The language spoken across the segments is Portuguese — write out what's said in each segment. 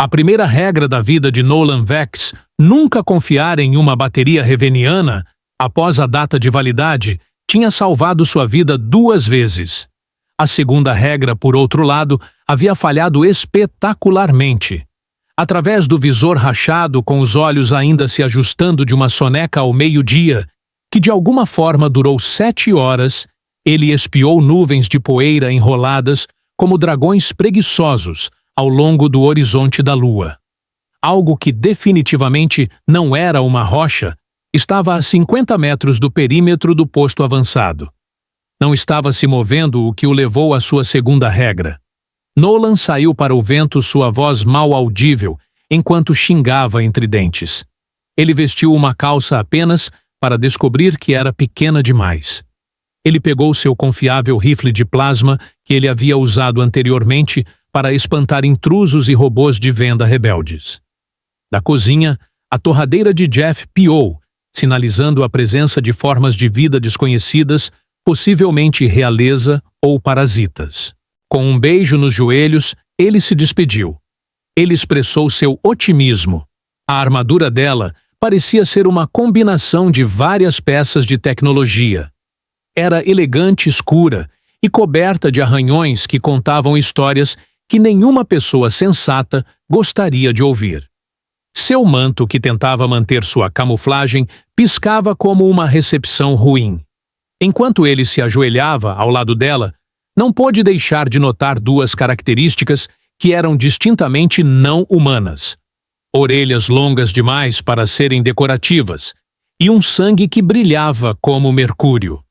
A primeira regra da vida de Nolan Vex, nunca confiar em uma bateria reveniana, após a data de validade, tinha salvado sua vida 2 vezes. A segunda regra, por outro lado, havia falhado espetacularmente. Através do visor rachado, com os olhos ainda se ajustando de uma soneca ao meio-dia, que de alguma forma durou 7 horas, ele espiou nuvens de poeira enroladas como dragões preguiçosos ao longo do horizonte da lua. Algo que definitivamente não era uma rocha estava a 50 metros do perímetro do posto avançado. Não estava se movendo, o que o levou à sua segunda regra. Nolan saiu para o vento, sua voz mal audível, enquanto xingava entre dentes. Ele vestiu uma calça apenas para descobrir que era pequena demais. Ele pegou seu confiável rifle de plasma que ele havia usado anteriormente para espantar intrusos e robôs de venda rebeldes. Da cozinha, a torradeira de Jeff piou, sinalizando a presença de formas de vida desconhecidas, possivelmente realeza ou parasitas. Com um beijo nos joelhos, ele se despediu. Ele expressou seu otimismo. A armadura dela parecia ser uma combinação de várias peças de tecnologia. Era elegante, escura e coberta de arranhões que contavam histórias que nenhuma pessoa sensata gostaria de ouvir. Seu manto, que tentava manter sua camuflagem, piscava como uma recepção ruim. Enquanto ele se ajoelhava ao lado dela, não pôde deixar de notar 2 características que eram distintamente não humanas. Orelhas longas demais para serem decorativas e um sangue que brilhava como mercúrio.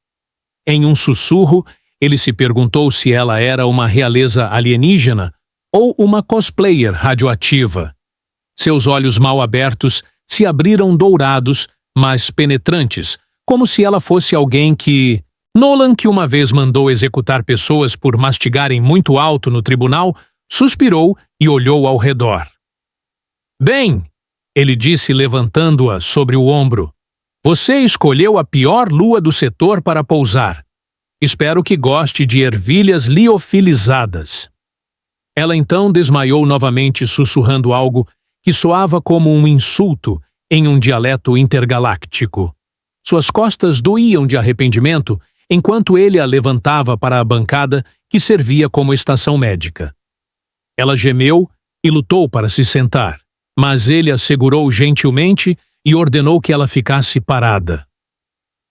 Em um sussurro, ele se perguntou se ela era uma realeza alienígena ou uma cosplayer radioativa. Seus olhos mal abertos se abriram dourados, mas penetrantes, como se ela fosse alguém que... Nolan, que uma vez mandou executar pessoas por mastigarem muito alto no tribunal, suspirou e olhou ao redor. Bem, ele disse levantando-a sobre o ombro, você escolheu a pior lua do setor para pousar. Espero que goste de ervilhas liofilizadas. Ela então desmaiou novamente, sussurrando algo que soava como um insulto em um dialeto intergaláctico. Suas costas doíam de arrependimento enquanto ele a levantava para a bancada que servia como estação médica. Ela gemeu e lutou para se sentar, mas ele a segurou gentilmente e ordenou que ela ficasse parada.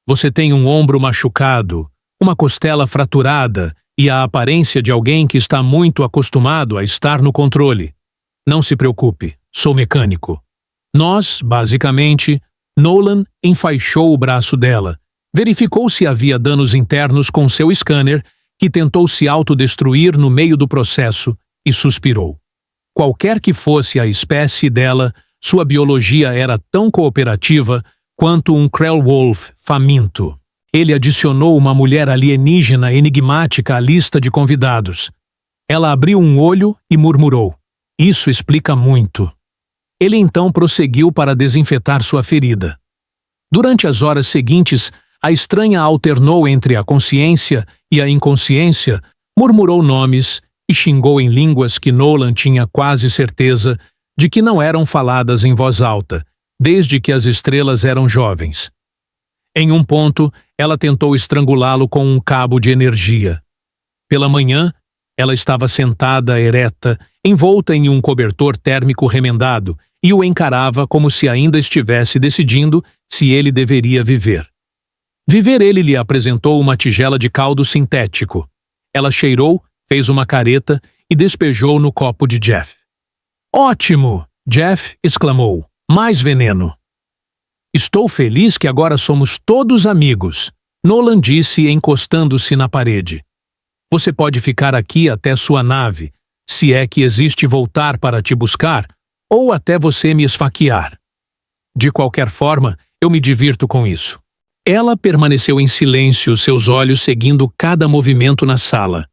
Você tem um ombro machucado, uma costela fraturada e a aparência de alguém que está muito acostumado a estar no controle. Não se preocupe, sou mecânico. Nós, basicamente, Nolan enfaixou o braço dela, verificou se havia danos internos com seu scanner, que tentou se autodestruir no meio do processo, e suspirou. Qualquer que fosse a espécie dela, sua biologia era tão cooperativa quanto um Krellwolf faminto. Ele adicionou uma mulher alienígena enigmática à lista de convidados. Ela abriu um olho e murmurou. Isso explica muito. Ele então prosseguiu para desinfetar sua ferida. Durante as horas seguintes, a estranha alternou entre a consciência e a inconsciência, murmurou nomes e xingou em línguas que Nolan tinha quase certeza de que não eram faladas em voz alta, desde que as estrelas eram jovens. Em um ponto, ela tentou estrangulá-lo com um cabo de energia. Pela manhã, ela estava sentada, ereta, envolta em um cobertor térmico remendado, e o encarava como se ainda estivesse decidindo se ele deveria viver. Ele lhe apresentou uma tigela de caldo sintético. Ela cheirou, fez uma careta e despejou no copo de Jeff. Ótimo! Jeff exclamou. Mais veneno. Estou feliz que agora somos todos amigos, Nolan disse, encostando-se na parede. Você pode ficar aqui até sua nave, se é que existe voltar para te buscar, ou até você me esfaquear. De qualquer forma, eu me divirto com isso. Ela permaneceu em silêncio, seus olhos seguindo cada movimento na sala.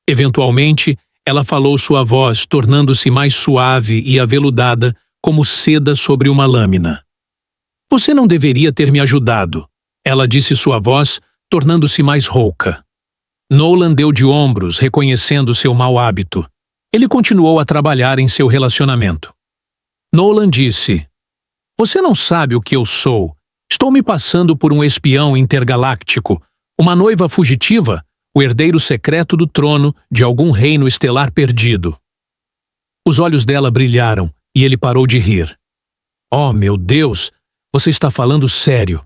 Eventualmente, ela falou, sua voz tornando-se mais suave e aveludada, como seda sobre uma lâmina. Você não deveria ter me ajudado, ela disse, sua voz tornando-se mais rouca. Nolan deu de ombros, reconhecendo seu mau hábito. Ele continuou a trabalhar em seu relacionamento. Nolan disse: "Você não sabe o que eu sou. Estou me passando por um espião intergaláctico, uma noiva fugitiva, o herdeiro secreto do trono de algum reino estelar perdido." Os olhos dela brilharam e ele parou de rir. "Oh, meu Deus, você está falando sério."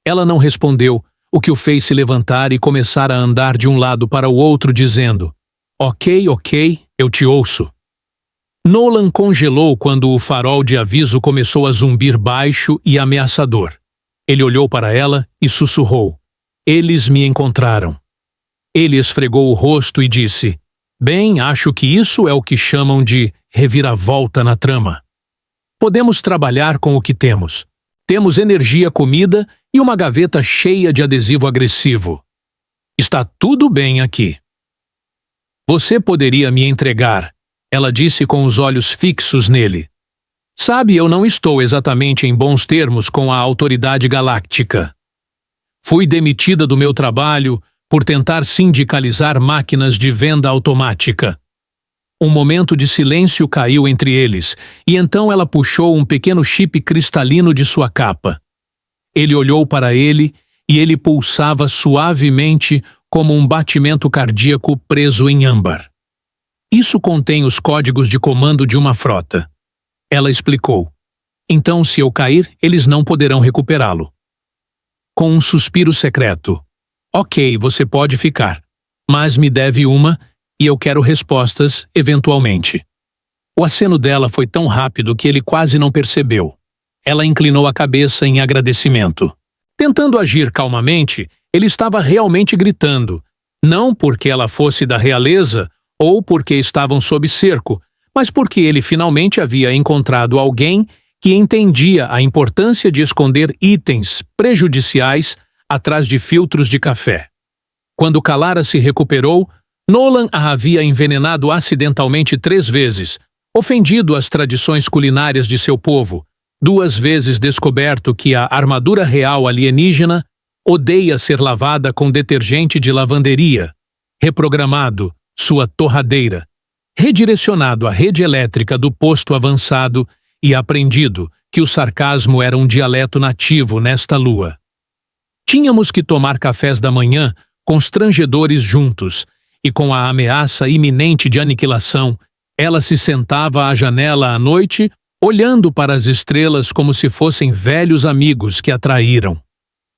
Ela não respondeu, o que o fez se levantar e começar a andar de um lado para o outro, dizendo: Ok, eu te ouço." Nolan congelou quando o farol de aviso começou a zumbir baixo e ameaçador. Ele olhou para ela e sussurrou: "Eles me encontraram." Ele esfregou o rosto e disse: "Bem, acho que isso é o que chamam de reviravolta na trama. Podemos trabalhar com o que temos. Temos energia, comida e uma gaveta cheia de adesivo agressivo. Está tudo bem aqui." "Você poderia me entregar," ela disse com os olhos fixos nele. "Sabe, eu não estou exatamente em bons termos com a autoridade galáctica. Fui demitida do meu trabalho por tentar sindicalizar máquinas de venda automática." Um momento de silêncio caiu entre eles, e então ela puxou um pequeno chip cristalino de sua capa. Ele olhou para ele e ele pulsava suavemente como um batimento cardíaco preso em âmbar. "Isso contém os códigos de comando de uma frota." Ela explicou. "Então, se eu cair, eles não poderão recuperá-lo." Com um suspiro secreto: "Ok, você pode ficar, mas me deve uma e eu quero respostas, eventualmente." O aceno dela foi tão rápido que ele quase não percebeu. Ela inclinou a cabeça em agradecimento. Tentando agir calmamente, ele estava realmente gritando, não porque ela fosse da realeza ou porque estavam sob cerco, mas porque ele finalmente havia encontrado alguém que entendia a importância de esconder itens prejudiciais atrás de filtros de café. Quando Kalara se recuperou, Nolan a havia envenenado acidentalmente 3 vezes, ofendido as tradições culinárias de seu povo, 2 vezes descoberto que a armadura real alienígena odeia ser lavada com detergente de lavanderia, reprogramado sua torradeira, redirecionado à rede elétrica do posto avançado e aprendido que o sarcasmo era um dialeto nativo nesta lua. Tínhamos que tomar cafés da manhã constrangedores juntos, e com a ameaça iminente de aniquilação, ela se sentava à janela à noite, olhando para as estrelas como se fossem velhos amigos que a traíram.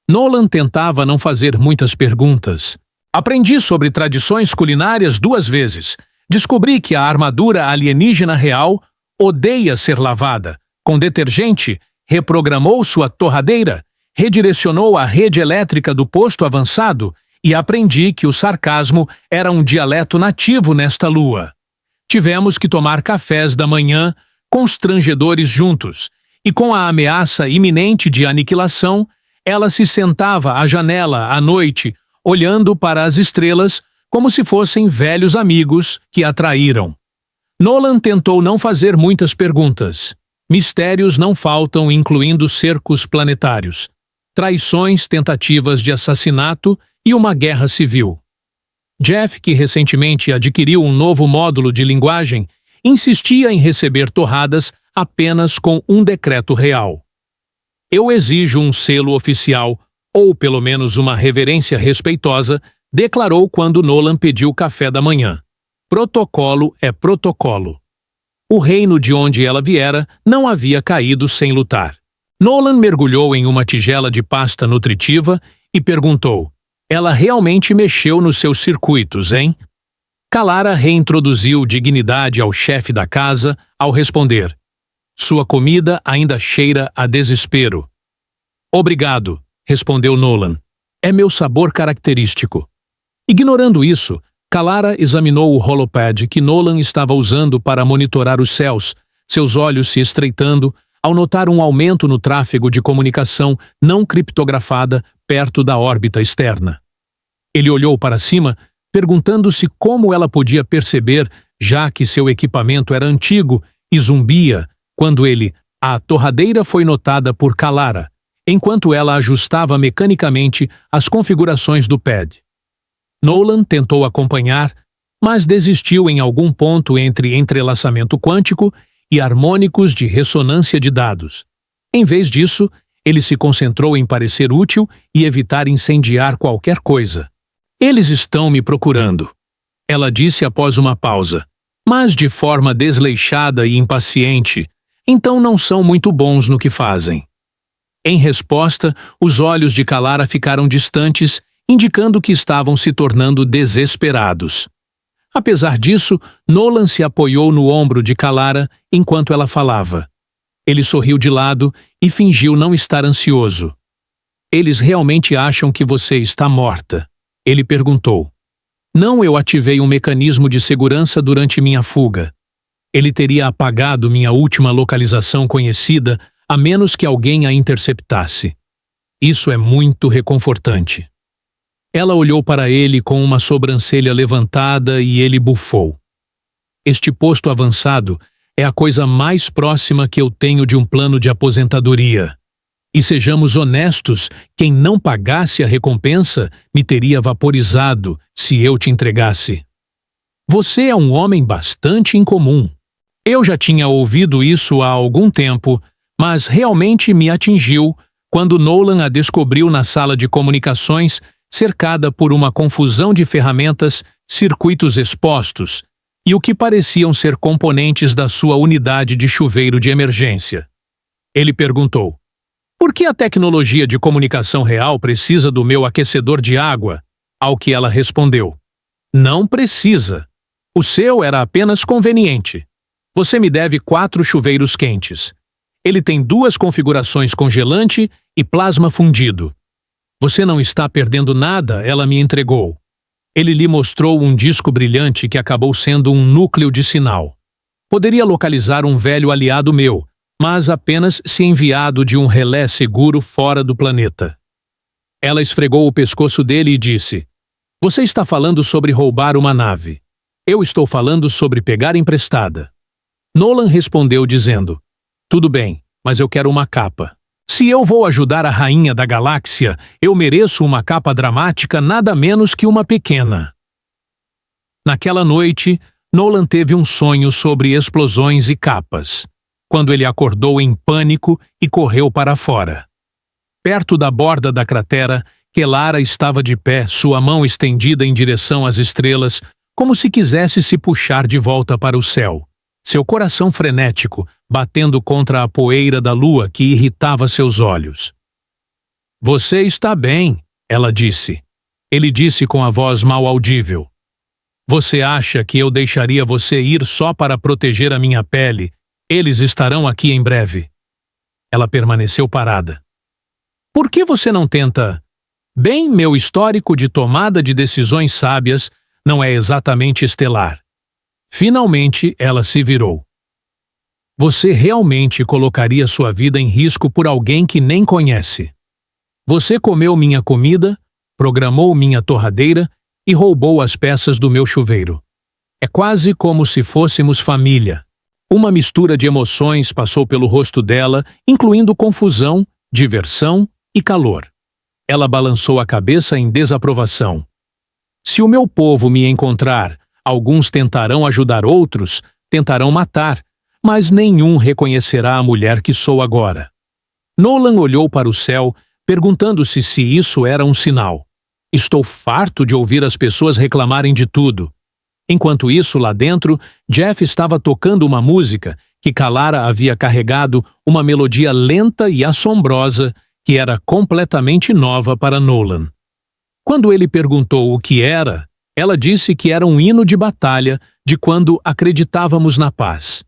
Nolan tentava não fazer muitas perguntas. "Aprendi sobre tradições culinárias 2 vezes. Descobri que a armadura alienígena real odeia ser lavada. Com detergente, reprogramou sua torradeira, redirecionou a rede elétrica do posto avançado e aprendi que o sarcasmo era um dialeto nativo nesta lua. Tivemos que tomar cafés da manhã constrangedores juntos, e com a ameaça iminente de aniquilação, ela se sentava à janela à noite, olhando para as estrelas como se fossem velhos amigos que a traíram." Nolan tentou não fazer muitas perguntas. Mistérios não faltam, incluindo cercos planetários, traições, tentativas de assassinato e uma guerra civil. Jeff, que recentemente adquiriu um novo módulo de linguagem, insistia em receber torradas apenas com um decreto real. "Eu exijo um selo oficial, ou pelo menos uma reverência respeitosa", declarou quando Nolan pediu café da manhã. "Protocolo é protocolo." O reino de onde ela viera não havia caído sem lutar. Nolan mergulhou em uma tigela de pasta nutritiva e perguntou: "Ela realmente mexeu nos seus circuitos, hein?" Kalara reintroduziu dignidade ao chefe da casa ao responder: "Sua comida ainda cheira a desespero." "Obrigado", respondeu Nolan. "É meu sabor característico." Ignorando isso, Kalara examinou o holopad que Nolan estava usando para monitorar os céus, seus olhos se estreitando ao notar um aumento no tráfego de comunicação não criptografada perto da órbita externa. Ele olhou para cima, perguntando-se como ela podia perceber, já que seu equipamento era antigo e zumbia, quando a torradeira foi notada por Kalara, enquanto ela ajustava mecanicamente as configurações do pad. Nolan tentou acompanhar, mas desistiu em algum ponto entre entrelaçamento quântico e harmônicos de ressonância de dados. Em vez disso, ele se concentrou em parecer útil e evitar incendiar qualquer coisa. Eles estão me procurando, ela disse após uma pausa, mas de forma desleixada e impaciente, então não são muito bons no que fazem. Em resposta, os olhos de Kalara ficaram distantes, indicando que estavam se tornando desesperados. Apesar disso, Nolan se apoiou no ombro de Kalara enquanto ela falava. Ele sorriu de lado e fingiu não estar ansioso. Eles realmente acham que você está morta? Ele perguntou. Não, eu ativei um mecanismo de segurança durante minha fuga. Ele teria apagado minha última localização conhecida a menos que alguém a interceptasse. Isso é muito reconfortante. Ela olhou para ele com uma sobrancelha levantada e ele bufou. Este posto avançado é a coisa mais próxima que eu tenho de um plano de aposentadoria. E sejamos honestos, quem não pagasse a recompensa me teria vaporizado se eu te entregasse. Você é um homem bastante incomum. Eu já tinha ouvido isso há algum tempo, mas realmente me atingiu quando Nolan a descobriu na sala de comunicações, cercada por uma confusão de ferramentas, circuitos expostos, e o que pareciam ser componentes da sua unidade de chuveiro de emergência. Ele perguntou, por que a tecnologia de comunicação real precisa do meu aquecedor de água? Ao que ela respondeu, não precisa. O seu era apenas conveniente. Você me deve 4 chuveiros quentes. Ele tem 2 configurações congelante e plasma fundido. Você não está perdendo nada, ela me entregou. Ele lhe mostrou um disco brilhante que acabou sendo um núcleo de sinal. Poderia localizar um velho aliado meu, mas apenas se enviado de um relé seguro fora do planeta. Ela esfregou o pescoço dele e disse, você está falando sobre roubar uma nave. Eu estou falando sobre pegar emprestada. Nolan respondeu dizendo, tudo bem, mas eu quero uma capa. Se eu vou ajudar a rainha da galáxia, eu mereço uma capa dramática nada menos que uma pequena. Naquela noite, Nolan teve um sonho sobre explosões e capas, quando ele acordou em pânico e correu para fora. Perto da borda da cratera, Kalara estava de pé, sua mão estendida em direção às estrelas, como se quisesse se puxar de volta para o céu. Seu coração frenético, batendo contra a poeira da lua que irritava seus olhos. Você está bem, ela disse. Ele disse com a voz mal audível. Você acha que eu deixaria você ir só para proteger a minha pele? Eles estarão aqui em breve. Ela permaneceu parada. Por que você não tenta? Bem, meu histórico de tomada de decisões sábias não é exatamente estelar. Finalmente, ela se virou. Você realmente colocaria sua vida em risco por alguém que nem conhece. Você comeu minha comida, programou minha torradeira e roubou as peças do meu chuveiro. É quase como se fôssemos família. Uma mistura de emoções passou pelo rosto dela, incluindo confusão, diversão e calor. Ela balançou a cabeça em desaprovação. Se o meu povo me encontrar, alguns tentarão ajudar outros, tentarão matar, mas nenhum reconhecerá a mulher que sou agora. Nolan olhou para o céu, perguntando-se se isso era um sinal. Estou farto de ouvir as pessoas reclamarem de tudo. Enquanto isso, lá dentro, Jeff estava tocando uma música que Kalara havia carregado, uma melodia lenta e assombrosa que era completamente nova para Nolan. Quando ele perguntou o que era, ela disse que era um hino de batalha de quando acreditávamos na paz.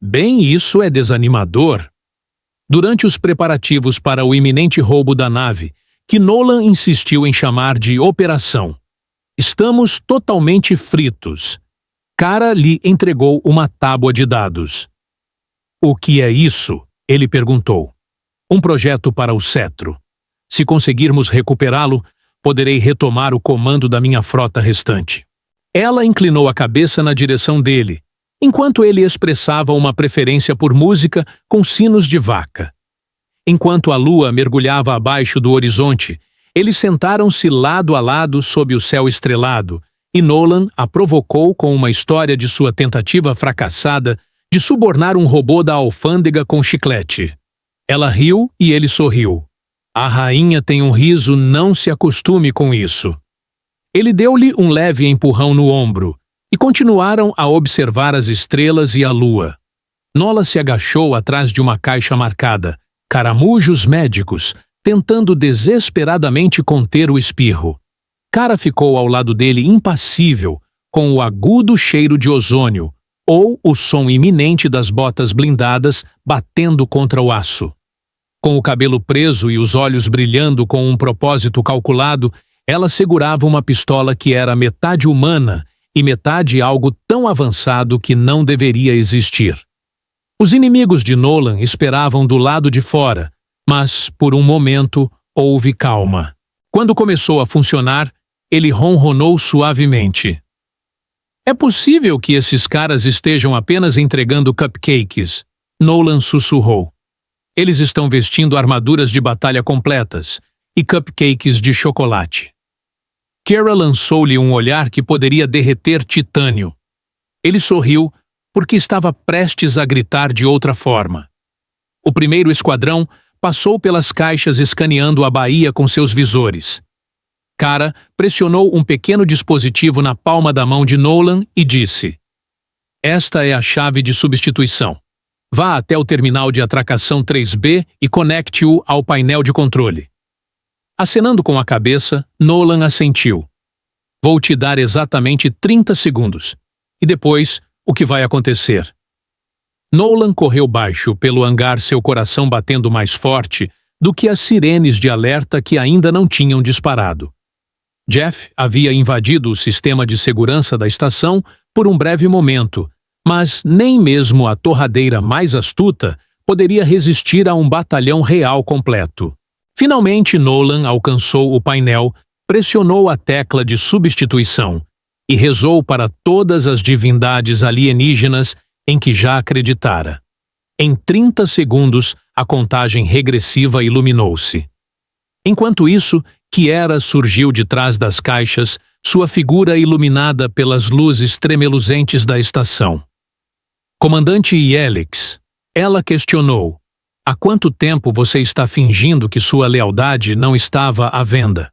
Bem, isso é desanimador. Durante os preparativos para o iminente roubo da nave, que Nolan insistiu em chamar de operação, estamos totalmente fritos. Kara lhe entregou uma tábua de dados. O que é isso? Ele perguntou. Um projeto para o cetro. Se conseguirmos recuperá-lo, poderei retomar o comando da minha frota restante. Ela inclinou a cabeça na direção dele, enquanto ele expressava uma preferência por música com sinos de vaca. Enquanto a lua mergulhava abaixo do horizonte, eles sentaram-se lado a lado sob o céu estrelado, e Nolan a provocou com uma história de sua tentativa fracassada de subornar um robô da alfândega com chiclete. Ela riu e ele sorriu. A rainha tem um riso, não se acostume com isso. Ele deu-lhe um leve empurrão no ombro e continuaram a observar as estrelas e a lua. Nola se agachou atrás de uma caixa marcada "Caramujos Médicos", tentando desesperadamente conter o espirro. Cara ficou ao lado dele impassível, com o agudo cheiro de ozônio, ou o som iminente das botas blindadas batendo contra o aço. Com o cabelo preso e os olhos brilhando com um propósito calculado, ela segurava uma pistola que era metade humana e metade algo tão avançado que não deveria existir. Os inimigos de Nolan esperavam do lado de fora, mas, por um momento, houve calma. Quando começou a funcionar, ele ronronou suavemente. É possível que esses caras estejam apenas entregando cupcakes, Nolan sussurrou. Eles estão vestindo armaduras de batalha completas e cupcakes de chocolate. Kara lançou-lhe um olhar que poderia derreter titânio. Ele sorriu porque estava prestes a gritar de outra forma. O primeiro esquadrão passou pelas caixas escaneando a baía com seus visores. Kara pressionou um pequeno dispositivo na palma da mão de Nolan e disse: "Esta é a chave de substituição. Vá até o terminal de atracação 3B e conecte-o ao painel de controle." Acenando com a cabeça, Nolan assentiu. "Vou te dar exatamente 30 segundos. E depois, o que vai acontecer?" Nolan correu baixo pelo hangar, seu coração batendo mais forte do que as sirenes de alerta que ainda não tinham disparado. Jeff havia invadido o sistema de segurança da estação por um breve momento, mas nem mesmo a torradeira mais astuta poderia resistir a um batalhão real completo. Finalmente, Nolan alcançou o painel, pressionou a tecla de substituição e rezou para todas as divindades alienígenas em que já acreditara. Em 30 segundos, a contagem regressiva iluminou-se. Enquanto isso, Kiera surgiu de trás das caixas, sua figura iluminada pelas luzes tremeluzentes da estação. "Comandante Yelix", ela questionou, "há quanto tempo você está fingindo que sua lealdade não estava à venda?"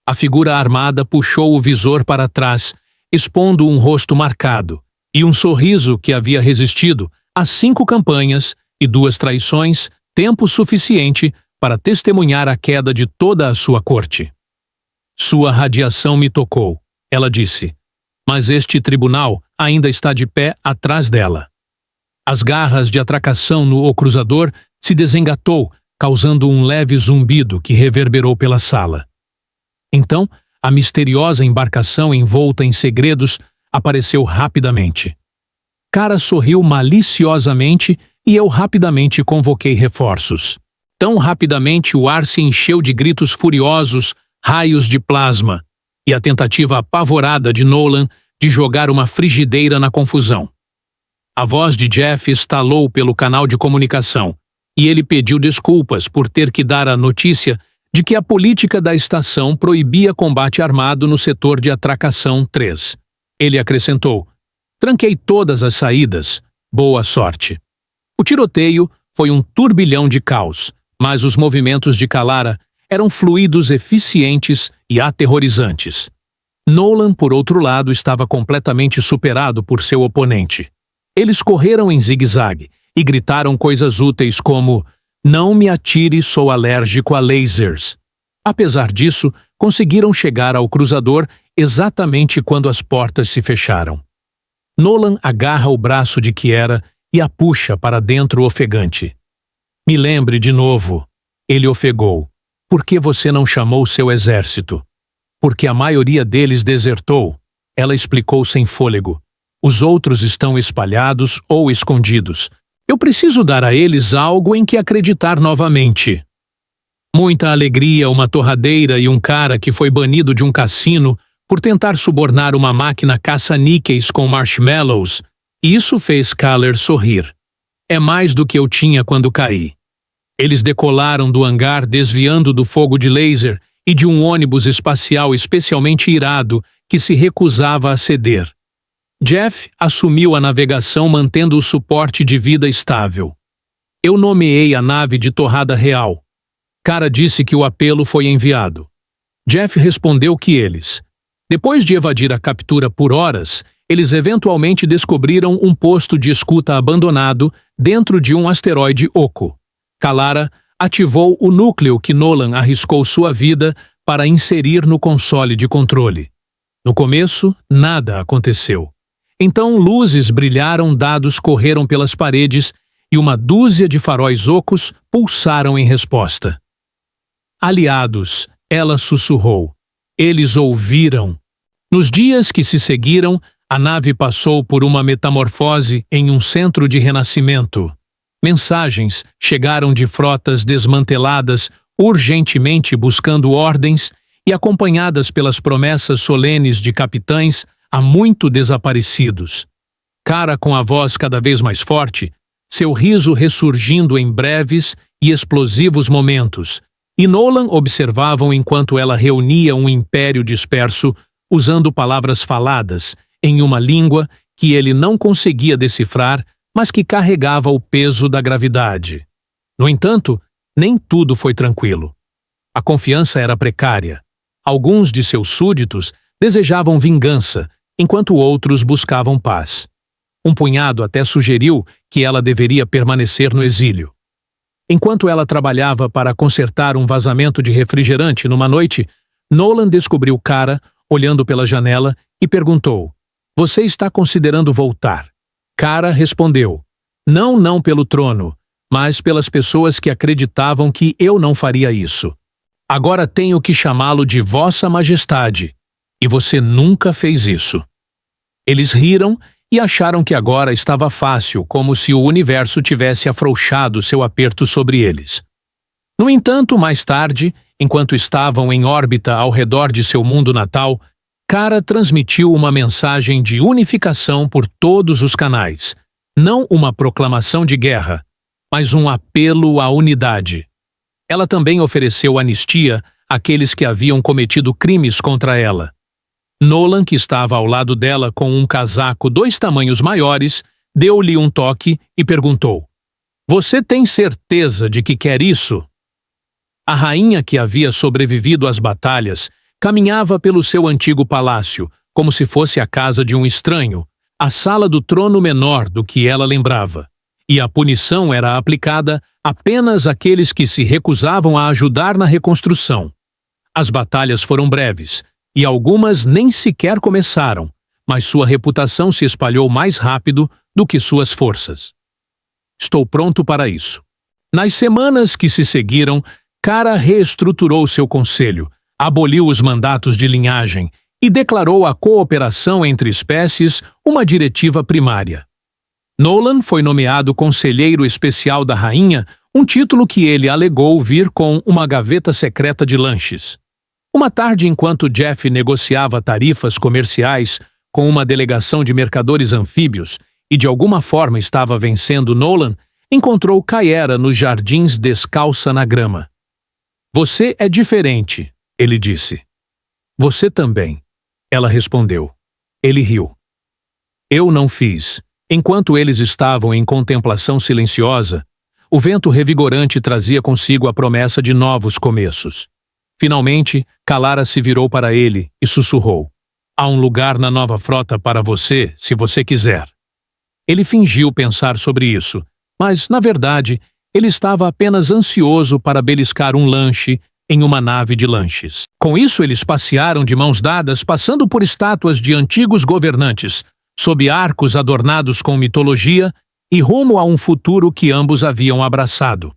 A figura armada puxou o visor para trás, expondo um rosto marcado, e um sorriso que havia resistido a 5 campanhas e 2 traições, tempo suficiente para testemunhar a queda de toda a sua corte. "Sua radiação me tocou", ela disse, "mas este tribunal ainda está de pé atrás dela." As garras de atracação no cruzador se desengatou, causando um leve zumbido que reverberou pela sala. Então, a misteriosa embarcação envolta em segredos apareceu rapidamente. Kara sorriu maliciosamente e eu rapidamente convoquei reforços. Tão rapidamente o ar se encheu de gritos furiosos, raios de plasma, e a tentativa apavorada de Nolan de jogar uma frigideira na confusão. A voz de Jeff estalou pelo canal de comunicação, e ele pediu desculpas por ter que dar a notícia de que a política da estação proibia combate armado no setor de atracação 3. Ele acrescentou: "Tranquei todas as saídas. Boa sorte." O tiroteio foi um turbilhão de caos, mas os movimentos de Kalara eram fluidos, eficientes e aterrorizantes. Nolan, por outro lado, estava completamente superado por seu oponente. Eles correram em zigue-zague e gritaram coisas úteis como: "Não me atire, sou alérgico a lasers." Apesar disso, conseguiram chegar ao cruzador exatamente quando as portas se fecharam. Nolan agarra o braço de Kiera e a puxa para dentro ofegante. "Me lembre de novo", ele ofegou. "Por que você não chamou seu exército?" "Porque a maioria deles desertou", ela explicou sem fôlego. "Os outros estão espalhados ou escondidos. Eu preciso dar a eles algo em que acreditar novamente." Muita alegria, uma torradeira e um cara que foi banido de um cassino por tentar subornar uma máquina caça-níqueis com marshmallows. Isso fez Kaller sorrir. "É mais do que eu tinha quando caí." Eles decolaram do hangar desviando do fogo de laser e de um ônibus espacial especialmente irado que se recusava a ceder. Jeff assumiu a navegação mantendo o suporte de vida estável. Eu nomeei a nave de Torrada Real. Cara disse que o apelo foi enviado. Jeff respondeu que eles, depois de evadir a captura por horas, eles eventualmente descobriram um posto de escuta abandonado dentro de um asteroide oco. Kalara ativou o núcleo que Nolan arriscou sua vida para inserir no console de controle. No começo, nada aconteceu. Então luzes brilharam, dados correram pelas paredes e uma dúzia de faróis ocos pulsaram em resposta. Aliados, ela sussurrou. Eles ouviram. Nos dias que se seguiram, a nave passou por uma metamorfose em um centro de renascimento. Mensagens chegaram de frotas desmanteladas, urgentemente buscando ordens e acompanhadas pelas promessas solenes de capitães há muito desaparecidos. Cara com a voz cada vez mais forte, seu riso ressurgindo em breves e explosivos momentos, e Nolan observavam enquanto ela reunia um império disperso, usando palavras faladas, em uma língua que ele não conseguia decifrar, mas que carregava o peso da gravidade. No entanto, nem tudo foi tranquilo. A confiança era precária. Alguns de seus súditos desejavam vingança, enquanto outros buscavam paz. Um punhado até sugeriu que ela deveria permanecer no exílio. Enquanto ela trabalhava para consertar um vazamento de refrigerante numa noite, Nolan descobriu Cara olhando pela janela e perguntou: "Você está considerando voltar?" Cara respondeu: Não pelo trono, mas pelas pessoas que acreditavam que eu não faria isso. Agora tenho que chamá-lo de Vossa Majestade, e você nunca fez isso." Eles riram e acharam que agora estava fácil, como se o universo tivesse afrouxado seu aperto sobre eles. No entanto, mais tarde, enquanto estavam em órbita ao redor de seu mundo natal, Cara transmitiu uma mensagem de unificação por todos os canais. Não uma proclamação de guerra, mas um apelo à unidade. Ela também ofereceu anistia àqueles que haviam cometido crimes contra ela. Nolan, que estava ao lado dela com um casaco 2 tamanhos maiores, deu-lhe um toque e perguntou: "Você tem certeza de que quer isso?" A rainha, que havia sobrevivido às batalhas, caminhava pelo seu antigo palácio, como se fosse a casa de um estranho, a sala do trono menor do que ela lembrava. E a punição era aplicada apenas àqueles que se recusavam a ajudar na reconstrução. As batalhas foram breves, e algumas nem sequer começaram, mas sua reputação se espalhou mais rápido do que suas forças. Estou pronto para isso. Nas semanas que se seguiram, Cara reestruturou seu conselho, aboliu os mandatos de linhagem e declarou a cooperação entre espécies uma diretiva primária. Nolan foi nomeado conselheiro especial da rainha, um título que ele alegou vir com uma gaveta secreta de lanches. Uma tarde, enquanto Jeff negociava tarifas comerciais com uma delegação de mercadores anfíbios e de alguma forma estava vencendo Nolan, encontrou Kyera nos jardins descalça na grama. "Você é diferente", ele disse. "Você também", ela respondeu. Ele riu. "Eu não fiz." Enquanto eles estavam em contemplação silenciosa, o vento revigorante trazia consigo a promessa de novos começos. Finalmente, Kalara se virou para ele e sussurrou: "Há um lugar na nova frota para você, se você quiser." Ele fingiu pensar sobre isso, mas, na verdade, ele estava apenas ansioso para beliscar um lanche em uma nave de lanches. Com isso, eles passearam de mãos dadas, passando por estátuas de antigos governantes, sob arcos adornados com mitologia e rumo a um futuro que ambos haviam abraçado.